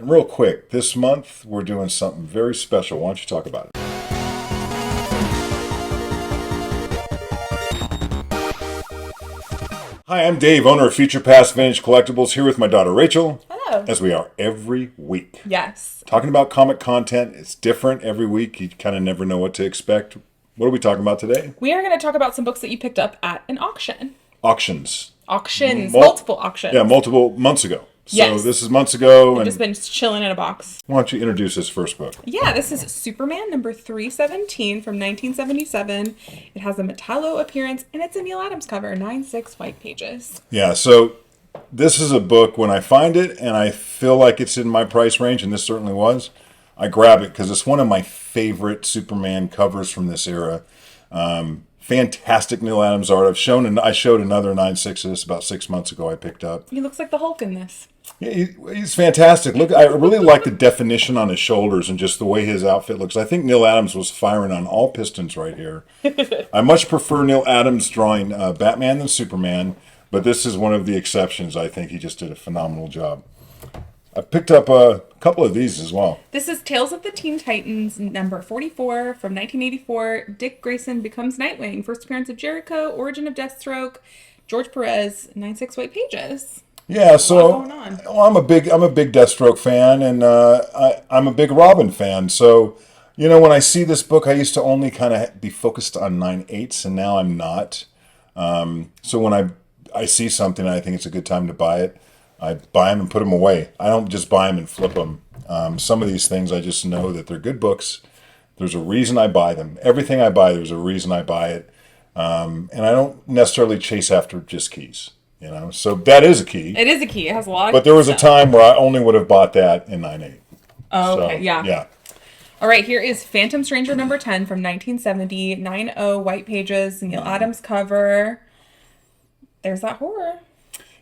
And real quick, this month we're doing something very special. Why don't you talk about it? Hi, I'm Dave, owner of Future Past Vintage Collectibles, here with my daughter Rachel. Hello. As we are every week. Yes. Talking about comic content, it's different every week. You kind of never know what to expect. What are we talking about today? We are going to talk about some books that you picked up at an auction. Auctions. Multiple auctions. Yeah, multiple months ago. So Yes. this is months ago. I've just been chilling in a box. Why don't you introduce this first book? Yeah, this is Superman number 317 from 1977. It has a metallo appearance, and it's a Neil Adams cover, 9/6 white pages. Yeah, so this is a book, when I find it and I feel like it's in my price range, and this certainly was, I grab it because it's one of my favorite Superman covers from this era. Fantastic Neil Adams art. I showed another 9/6 of this about 6 months ago I picked up. He looks like the Hulk in this. Yeah, he's fantastic. Look, I really like the definition on his shoulders and just the way his outfit looks. I think Neil Adams was firing on all pistons right here. I much prefer Neil Adams drawing Batman than Superman, but this is one of the exceptions. I think he just did a phenomenal job. I picked up a couple of these as well. This is Tales of the Teen Titans number 44 from 1984. Dick Grayson becomes Nightwing. First appearance of Jericho. Origin of Deathstroke. George Perez. 9/6 white pages. Yeah, so going on. well, I'm a big Deathstroke fan, and I'm a big Robin fan. So, when I see this book, I used to only kind of be focused on 9/8s, and now I'm not. So when I see something and I think it's a good time to buy it, I buy them and put them away. I don't just buy them and flip them. Some of these things I just know that they're good books. There's a reason I buy them. Everything I buy, there's a reason I buy it. And I don't necessarily chase after just keys. So that is a key. It is a key. It has a lot of But there was a stuff. time where I only would have bought that in 9/8. Oh, So, okay, yeah. Yeah. All right, here is Phantom Stranger number 10 from 1970. 9/0 white pages, Neil Adams cover. There's that horror.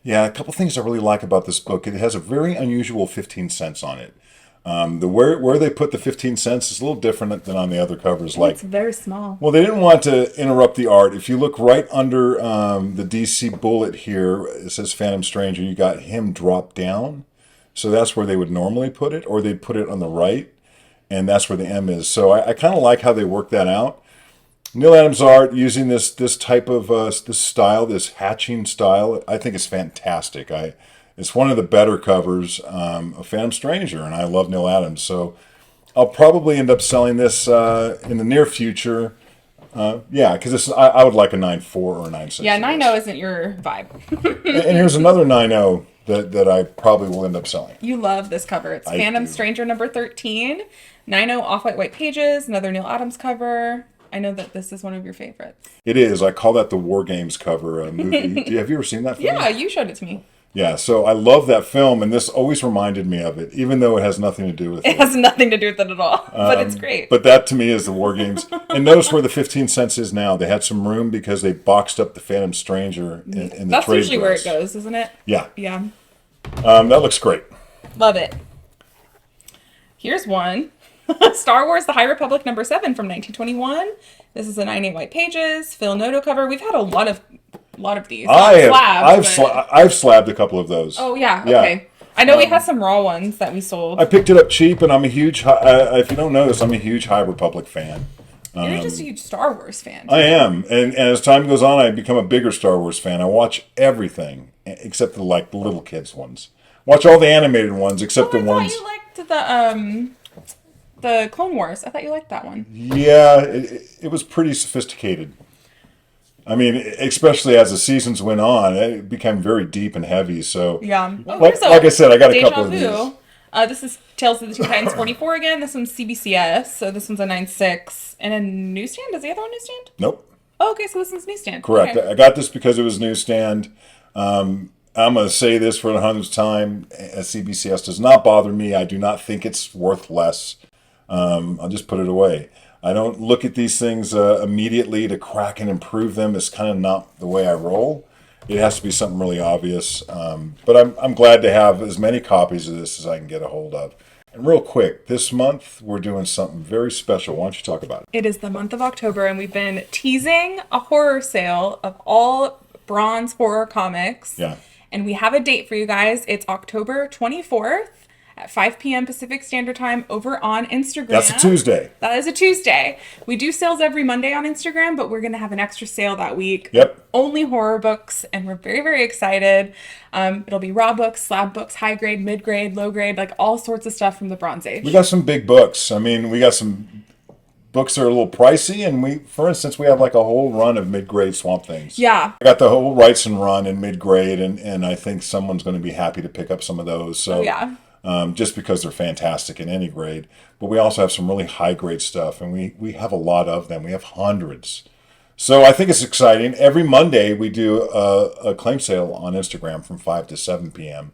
Yeah, a couple things I really like about this book. It has a very unusual 15 cents on it. Where they put the 15 cents is a little different than on the other covers. It's very small. Well, they didn't want to interrupt the art. If you look right under the DC bullet here, it says Phantom Stranger. You got him dropped down. So that's where they would normally put it, or they'd put it on the right, and that's where the M is. So I kind of like how they work that out. Neil Adams art using this type of this style, this hatching style, I think is fantastic. It's one of the better covers of Phantom Stranger, and I love Neil Adams. So I'll probably end up selling this in the near future. Because I would like a 9/4 or a 9/6. Yeah, 9/0 isn't your vibe. And here's another 9/0 that I probably will end up selling. You love this cover. It's I Phantom do. Stranger number 13. 9/0 off-white white pages, another Neil Adams cover. I know that this is one of your favorites. It is. I call that the War Games cover movie. Have you ever seen that film? Yeah, you showed it to me. Yeah, so I love that film, and this always reminded me of it, even though it has nothing to do with It it. has nothing to do with it at all, but it's great. But that to me is the War Games. And notice where the 15 cents is now. They had some room because they boxed up the Phantom Stranger in the That's trade usually where it press. goes, isn't it? Yeah. Yeah. That looks great. Love it. Here's one. Star Wars The High Republic number 7 from 1921. This is a 9/8 white pages. Phil Noto cover. We've had a lot of these. I've slabbed a couple of those. Oh, yeah. Yeah. Okay. I know we had some raw ones that we sold. I picked it up cheap, and I'm a huge, if you don't know this, I'm a huge High Republic fan. You're just a huge Star Wars fan. I am, and as time goes on, I become a bigger Star Wars fan. I watch everything except the little kids ones. Watch all the animated ones except the ones. I thought you liked the Clone Wars. I thought you liked that one. Yeah, it was pretty sophisticated. I mean, especially as the seasons went on, it became very deep and heavy. So Yeah. like I said, I got a couple of these. This is Tales of the Teen Titans 44 again. This one's CBCS, so this one's a 9/6. And a newsstand? Is the other one newsstand? Nope. Oh, okay, so this one's newsstand. Correct. Okay. I got this because it was newsstand. I'm going to say this for the 100th time. CBCS does not bother me. I do not think it's worth less. I'll just put it away. I don't look at these things immediately to crack and improve them. It's kind of not the way I roll. It has to be something really obvious. But I'm glad to have as many copies of this as I can get a hold of. And real quick, this month we're doing something very special. Why don't you talk about it? It is the month of October, and we've been teasing a horror sale of all bronze horror comics. Yeah. And we have a date for you guys. It's October 24th at 5 p.m. Pacific Standard Time over on Instagram. That's a Tuesday. That is a Tuesday. We do sales every Monday on Instagram, but we're going to have an extra sale that week. Yep. Only horror books, and we're very, very excited. It'll be raw books, slab books, high grade, mid grade, low grade, like all sorts of stuff from the Bronze Age. We got some big books. I mean, we got some books that are a little pricey, and for instance, we have like a whole run of mid-grade Swamp Things. Yeah. I got the whole Wrightson run in mid-grade, and I think someone's going to be happy to pick up some of those. So, yeah. Just because they're fantastic in any grade. But we also have some really high-grade stuff, and we have a lot of them. We have hundreds. So I think it's exciting. Every Monday, we do a claim sale on Instagram from 5 to 7 p.m.,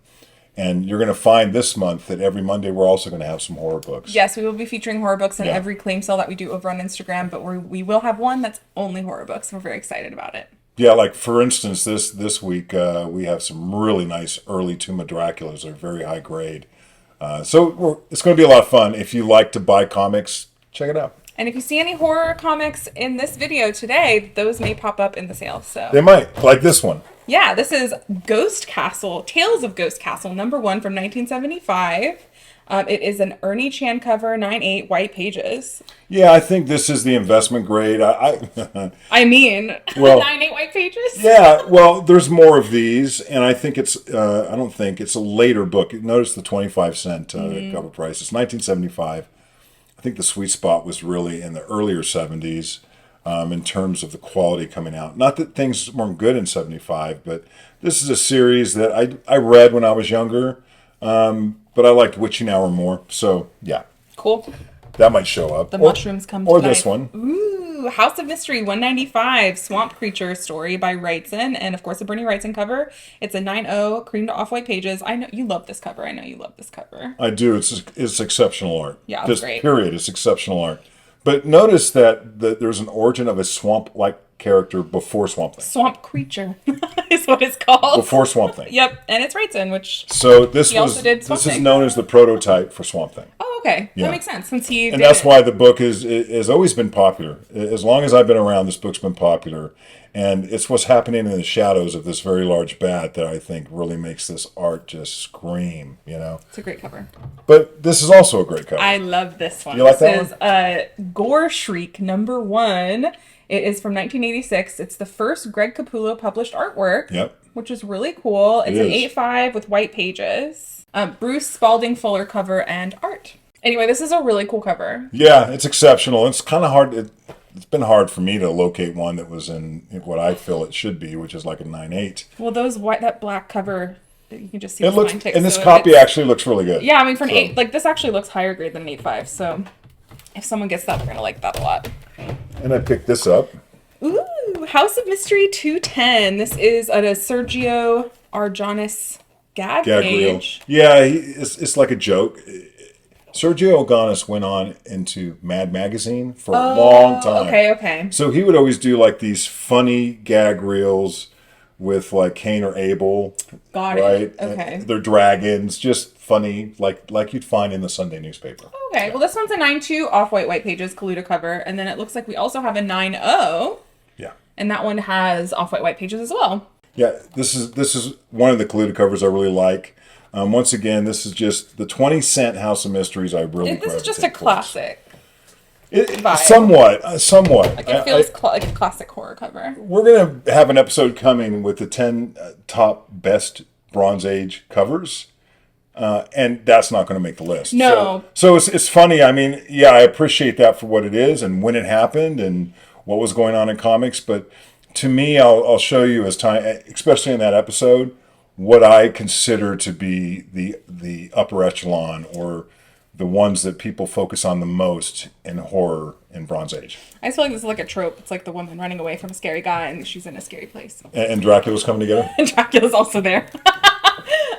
and you're going to find this month that every Monday we're also going to have some horror books. Yes, we will be featuring horror books in every claim sale that we do over on Instagram, but we will have one that's only horror books. We're very excited about it. Yeah, like for instance, this week we have some really nice early Tomb of Draculas. They're very high grade. So it's going to be a lot of fun. If you like to buy comics, check it out. And if you see any horror comics in this video today, those may pop up in the sale. So They might, like this one. yeah, this is Ghost Castle, Tales of Ghost Castle, #1 from 1975. It is an Ernie Chan cover, 9/8, white pages. Yeah, I think this is the investment grade. I mean, Well, 9/8 white pages? Yeah, well, there's more of these, and I think it's, I don't think, it's a later book. Notice the 25-cent cover price. It's 1975. I think the sweet spot was really in the earlier 70s in terms of the quality coming out. Not that things weren't good in 75, but this is a series that I read when I was younger, but I liked Witching Hour more. So, yeah. Cool. That might show up. The mushrooms come to Or life. this one. Ooh, House of Mystery 195, Swamp Creature story by Wrightson, and of course a Bernie Wrightson cover. It's a 9/0, cream to off-white pages. I know you love this cover. I know you love this cover. I do. It's exceptional art. Yeah, it's Just great. period. It's exceptional art. But notice that there's an origin of a swamp-like character before Swamp Thing. Swamp Creature is what it's called. Before Swamp Thing. Yep, and it's Wrightson, which... So this He also did Swamp this is Thing. known as the prototype for Swamp Thing. Oh, okay. Yeah. That makes sense, since he And did that's it. why the book has always been popular. As long as I've been around, this book's been popular. And it's what's happening in the shadows of this very large bat that I think really makes this art just scream, you know? It's a great cover. But this is also a great cover. I love this one. You like this that is Gore Shriek #1. It is from 1986. It's the first Greg Capullo published artwork. Yep. Which is really cool. It's an is. 8/5 with white pages. Bruce Spalding Fuller cover and art. Anyway, this is a really cool cover. Yeah, it's exceptional. It's kind of hard. It's been hard for me to locate one that was in what I feel it should be, which is like a 9/8. Well, that black cover, you can just see It the looks, spine ticks, and this so copy it's- actually looks really good. Yeah, I mean, for an So- 8, like this actually looks higher grade than an 8/5. So if someone gets that, they're gonna like that a lot. And I picked this up. Ooh, House of Mystery 210. This is a Sergio Argonis gag Gag reel. page. Yeah, it's like a joke. Sergio Argonis went on into Mad Magazine for a long time. Okay. So he would always do like these funny gag reels with like Cain or Abel. Got right? it. Okay. And they're dragons, just funny, like you'd find in the Sunday newspaper. Okay. Well, this one's a 9/2 off-white white pages Kaluta cover, and then it looks like we also have a 9/0, Yeah. and that one has off-white white pages as well. Yeah, this is one of the Kaluta covers I really like. Once again, this is just the 20-cent House of Mysteries. I really This is just a gravitate towards. classic. vibe. Somewhat. Like it feels like a classic horror cover. We're going to have an episode coming with the 10 top best Bronze Age covers, and that's not going to make the list. No. So it's funny. I mean, yeah, I appreciate that for what it is and when it happened and what was going on in comics. But to me, I'll show you as time, especially in that episode, what I consider to be the upper echelon or the ones that people focus on the most in horror in Bronze Age. I just feel like this is like a trope. It's like the woman running away from a scary guy and she's in a scary place. And Dracula's coming together? And Dracula's also there.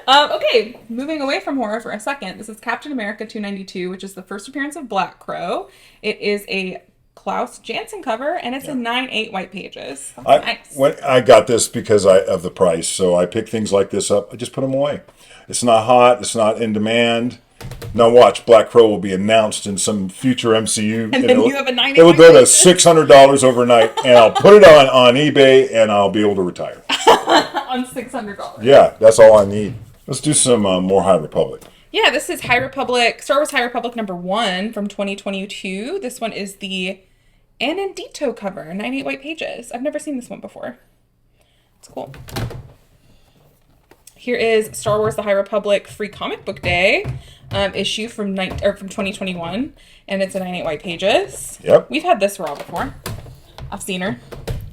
Okay, moving away from horror for a second. This is Captain America 292, which is the first appearance of Black Crow. It is a Klaus Janson cover, and it's a 9/8 white pages. That's nice. When I got this because of the price, so I pick things like this up. I just put them away. It's not hot. It's not in demand. Now watch, Black Crow will be announced in some future MCU. And then you have a 9/8 It will go to pages. $600 overnight, and I'll put it on eBay, and I'll be able to retire. On $600. Yeah, that's all I need. Let's do some more High Republic. Yeah, this is High Republic, Star Wars High Republic #1 from 2022. This one is the Anandito cover, 98 white pages. I've never seen this one before. It's cool. Here is Star Wars: The High Republic Free Comic Book Day issue from 2021, and it's a 98 white pages. Yep. We've had this raw before. I've seen her.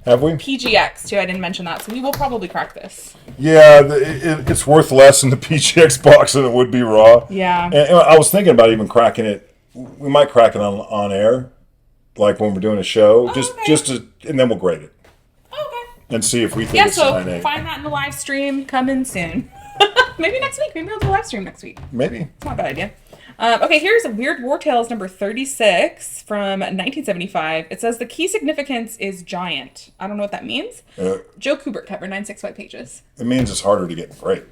Have we? PGX too. I didn't mention that, so we will probably crack this. Yeah, it's worth less in the PGX box than it would be raw. Yeah. And I was thinking about even cracking it. We might crack it on air, like when we're doing a show, just to, and then we'll grade it. Okay. And see if we think Yeah, it's so 9.8. find that in the live stream coming soon. Maybe next week. Maybe we'll do a live stream next week. Maybe. It's not a bad idea. Okay, here's Weird War Tales number 36 from 1975. It says the key significance is giant. I don't know what that means. Joe Kubert cover, 96 white pages. It means it's harder to get in grade.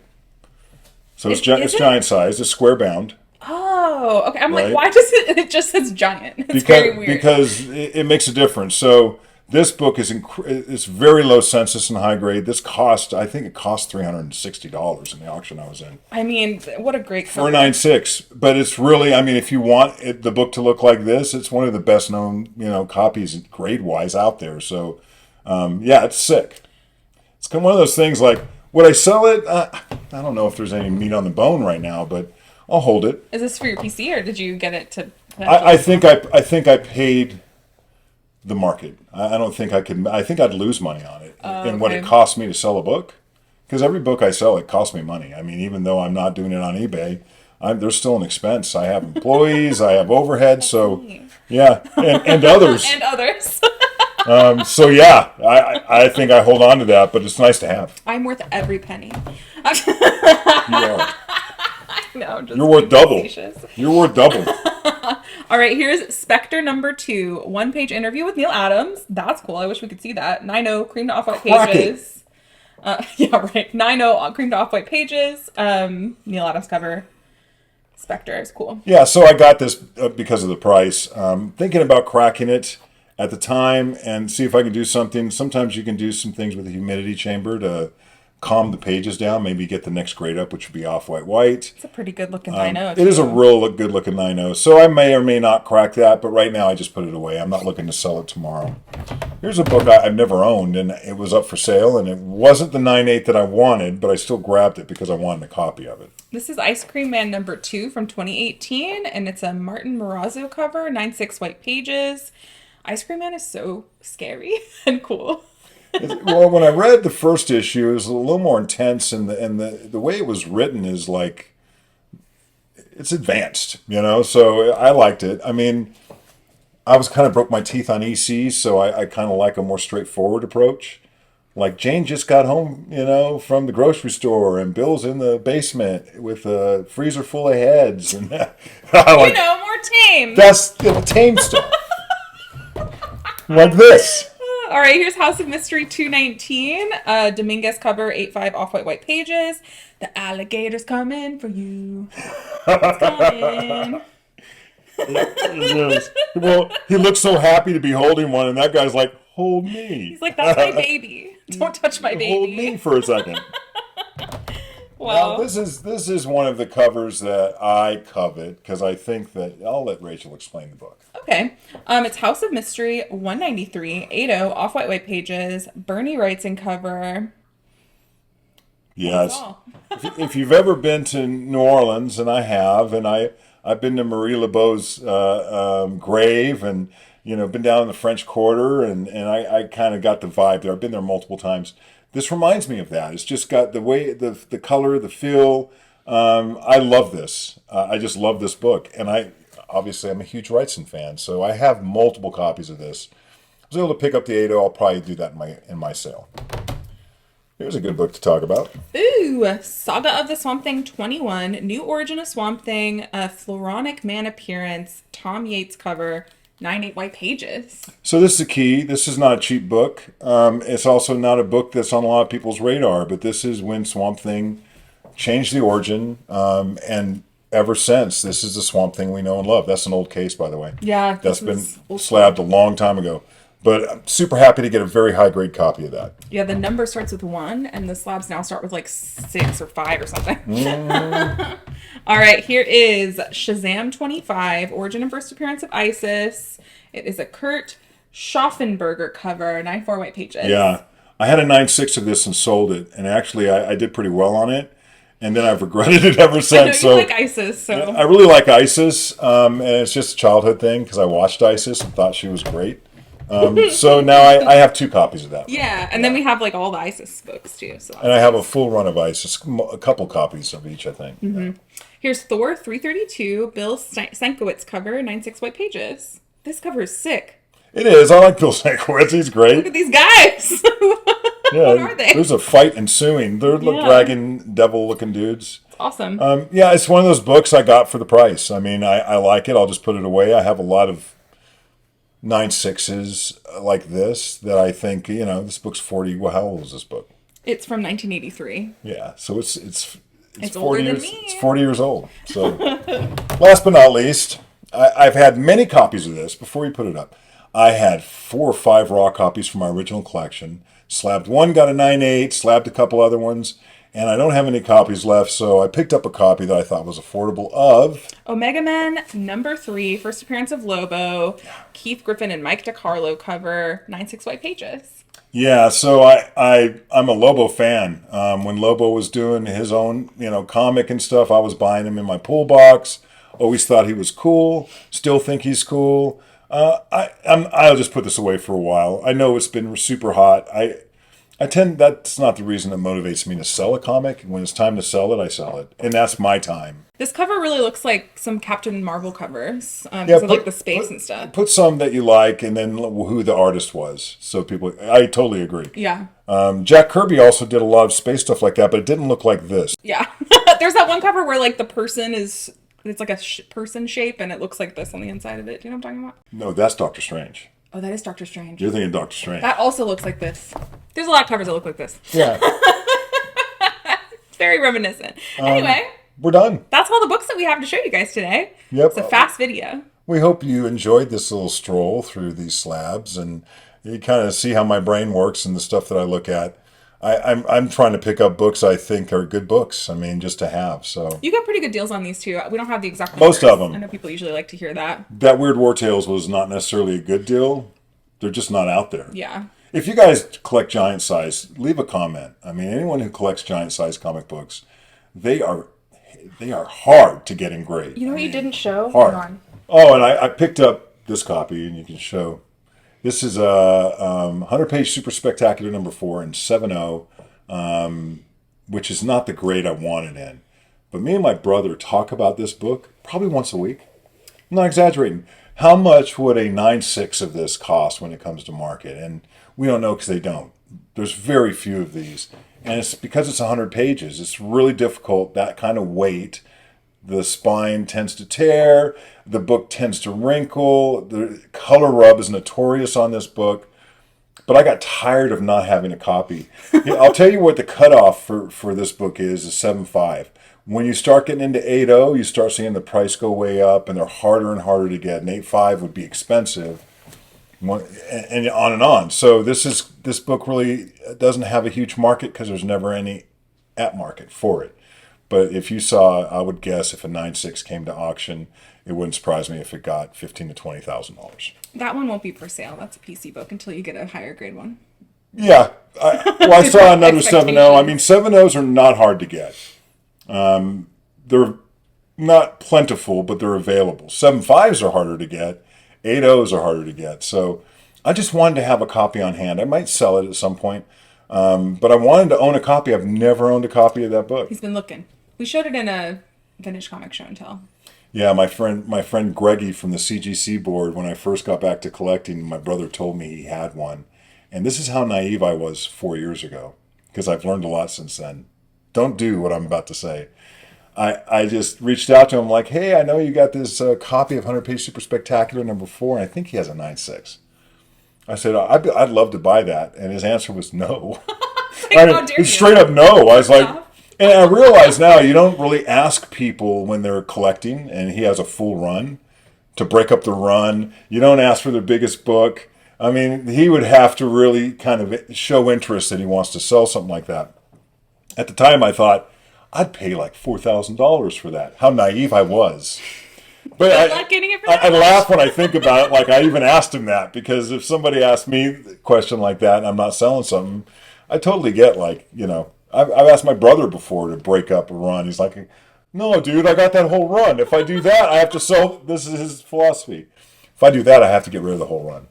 So it's Is it? giant size. It's square bound. Oh, okay. I'm Right. like, why does it just says giant? It's very weird. Because it makes a difference. So this book is it's very low census and high grade. I think it cost $360 in the auction I was in. I mean, what a great cover. For 9.6, but it's really, I mean, if you want the book to look like this, it's one of the best known, copies grade wise out there. So, yeah, it's sick. It's kind of one of those things like, would I sell it? I don't know if there's any meat on the bone right now, but I'll hold it. Is this for your PC or did you get it to? I think I paid the market. I don't think I could. I think I'd lose money on it in what it cost me to sell a book. Because every book I sell, it costs me money. I mean, even though I'm not doing it on eBay, there's still an expense. I have employees, I have overhead, so yeah, and others. And others. So yeah, I think I hold on to that, but it's nice to have. I'm worth every penny. You are. No, just You're worth double. facetious. You're worth double. All right, here's Spectre #2, one-page interview with Neil Adams. That's cool. I wish we could see that. 9.0 cream to off-white pages. Yeah, right. 9.0 cream to off-white pages. Neil Adams cover. Spectre is cool. Yeah, so I got this because of the price. Thinking about cracking it at the time and see if I can do something. Sometimes you can do some things with a humidity chamber to calm the pages down, maybe get the next grade up, which would be white. It's a pretty good looking 9.0. It is a real good looking 9.0. So I may or may not crack that, but right now I just put it away. I'm not looking to sell it tomorrow. Here's a book I've never owned, and it was up for sale, and it wasn't the 9.8 that I wanted, but I still grabbed it because I wanted a copy of it. This is Ice Cream Man #2 from 2018, and it's a Martin Morazzo cover, 9.6 white pages. Ice Cream Man is so scary and cool. Well, when I read the first issue, it was a little more intense, and the way it was written is like, it's advanced, so I liked it. I mean, I was kind of broke my teeth on ECs, so I kind of like a more straightforward approach. Like, Jane just got home, from the grocery store, and Bill's in the basement with a freezer full of heads. And More tame. That's the tame stuff. Like this. All right, here's House of Mystery 219. Dominguez cover, 8.5 off-white pages. The alligator's coming for you. It's coming. It is. Well, he looks so happy to be holding one, and that guy's like, hold me. He's like, that's my baby. Don't touch my baby. Hold me for a second. Wow. Now, this is one of the covers that I covet, because I think that, I'll let Rachel explain the book. Okay. It's House of Mystery 193, 8.0, off-white pages. Bernie Wrightson cover. Yes. If you've ever been to New Orleans, and I have, and I've been to Marie Labeau's grave, and been down in the French Quarter, and I kind of got the vibe there. I've been there multiple times. This reminds me of that. It's just got the way, the color, the feel. I love this. I just love this book, and obviously I'm a huge Wrightson fan, so I have multiple copies of this. I was able to pick up the 8.0. I'll probably do that in my sale. Here's a good book to talk about. Ooh, Saga of the Swamp Thing 21, New Origin of Swamp Thing, a Floronic Man appearance, Tom Yates cover, 9.8 white pages. So this is the key. This is not a cheap book. It's also not a book that's on a lot of people's radar, but this is when Swamp Thing changed the origin, and ever since, this is the Swamp Thing we know and love. That's an old case, by the way. Yeah. That's been slabbed a long time ago. But I'm super happy to get a very high grade copy of that. Yeah, the number starts with 1, and the slabs now start with like 6 or 5 or something. All right, here is Shazam 25, Origin and First Appearance of Isis. It is a Kurt Schaffenberger cover, 9-4 white pages. Yeah. I had a 9.6 of this and sold it. And actually, I did pretty well on it. And then I've regretted it ever since. I know you like Isis, so. I really like Isis. And it's just a childhood thing because I watched Isis and thought she was great. So now I have 2 copies of that. Yeah, and then we have like all the Isis books too. So And I have a full run of Isis, a couple copies of each, I think. here's Thor 332, Bill Sienkiewicz cover, 9-6 white pages. This cover is sick. It is. I like Bill Sienkiewicz. He's great. Look at these guys. Yeah, what are they? There's a fight ensuing. They're dragon devil-looking dudes. Awesome. Yeah, it's one of those books I got for the price. I mean, I like it. I'll just put it away. I have a lot of 9.6s like this that I think, this book's 40. Well, how old is this book? It's from 1983. Yeah, so it's 40 older than years. me. It's 40 years old. So, last but not least, I've had many copies of this. Before you put it up, I had 4 or 5 raw copies from my original collection. Slabbed one, got a 9.8, slabbed a couple other ones, and I don't have any copies left, so I picked up a copy that I thought was affordable of Omega Men number 3, first appearance of Lobo, Keith Griffin and Mike DiCarlo cover, 9-6 white pages. Yeah, so I'm a Lobo fan. When Lobo was doing his own, comic and stuff, I was buying him in my pool box. Always thought he was cool. Still think he's cool. I'll just put this away for a while. I know it's been super hot. That's not the reason that motivates me to sell a comic. When it's time to sell it, I sell it, and that's my time. This cover really looks like some Captain Marvel covers, because of like the space and stuff. Put some that you like, and then who the artist was. So people, I totally agree. Yeah. Jack Kirby also did a lot of space stuff like that, but it didn't look like this. Yeah. There's that one cover where like the person is, it's like a person shape, and it looks like this on the inside of it. Do you know what I'm talking about? No, that's Doctor Strange. Oh, that is Doctor Strange. You're thinking Doctor Strange. That also looks like this. There's a lot of covers that look like this. Yeah. Very reminiscent. Anyway. We're done. That's all the books that we have to show you guys today. Yep. It's a fast video. We hope you enjoyed this little stroll through these slabs, and you kind of see how my brain works and the stuff that I look at. I'm trying to pick up books I think are good books. I mean, just to have. So You got pretty good deals on these too. We don't have the exact Most numbers. of them. I know people usually like to hear that. that Weird War Tales was not necessarily a good deal. They're just not out there. Yeah. If you guys collect giant size, leave a comment. I mean, anyone who collects giant size comic books, they are hard to get engraved. You know what you didn't show? Hard. Hang on. Oh, and I picked up this copy, and you can show. This is a 100-page Super Spectacular number 4 in 7.0, which is not the grade I wanted in. But me and my brother talk about this book probably once a week. I'm not exaggerating. How much would a 9.6 of this cost when it comes to market? And we don't know because they don't. There's very few of these. And it's because it's 100 pages. It's really difficult, that kind of weight. The spine tends to tear. The book tends to wrinkle. The color rub is notorious on this book. But I got tired of not having a copy. I'll tell you what the cutoff for this book is 7.5. When you start getting into 8.0, you start seeing the price go way up, and they're harder and harder to get. And 8.5 would be expensive, and on and on. So this book really doesn't have a huge market because there's never any at market for it. But if you saw, I would guess if a 9.6 came to auction, it wouldn't surprise me if it got $15,000 to $20,000. That one won't be for sale. That's a PC book until you get a higher grade one. Yeah. I saw another 7.0. I mean, 7.0s are not hard to get. They're not plentiful, but they're available. 7.5s are harder to get. 8.0s are harder to get. So I just wanted to have a copy on hand. I might sell it at some point. But I wanted to own a copy. I've never owned a copy of that book. He's been looking. We showed it in a vintage comic show and tell. Yeah, my friend Greggy from the CGC board, when I first got back to collecting, my brother told me he had one. And this is how naive I was 4 years ago, because I've learned a lot since then. Don't do what I'm about to say. I just reached out to him like, hey, I know you got this copy of 100-page Super Spectacular number 4, and I think he has a 9.6. I said, I'd love to buy that. And his answer was no. How dare you? Straight up no. I was like, and I realize now you don't really ask people when they're collecting, and he has a full run, to break up the run. You don't ask for their biggest book. I mean, he would have to really kind of show interest that he wants to sell something like that. At the time, I thought, I'd pay like $4,000 for that. How naive I was. But Good luck getting it for I that much. laugh when I think about it. Like, I even asked him that, because if somebody asked me a question like that and I'm not selling something, I totally get, like, I've asked my brother before to break up a run. He's like, no, dude, I got that whole run. If I do that, I have to sell. This is his philosophy. If I do that, I have to get rid of the whole run.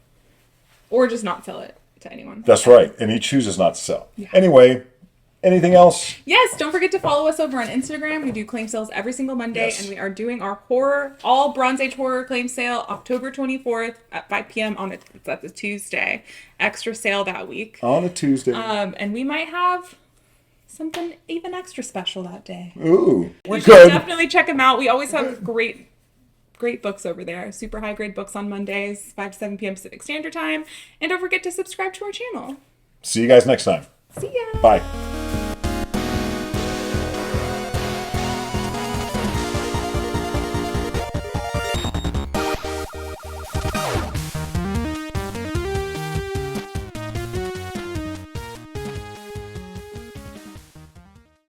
Or just not sell it to anyone. That's right. And he chooses not to sell. Yeah. Anyway, anything else? Yes, don't forget to follow us over on Instagram. We do claim sales every single Monday, Yes. and we are doing our all Bronze Age horror claim sale October 24th at 5 p.m. That's a Tuesday. Extra sale that week. On a Tuesday. And we might have something even extra special that day. Ooh. You should definitely check them out. We always have great books over there. Super high grade books on Mondays, 5 to 7 p.m. Pacific Standard Time. And don't forget to subscribe to our channel. See you guys next time. See ya. Bye.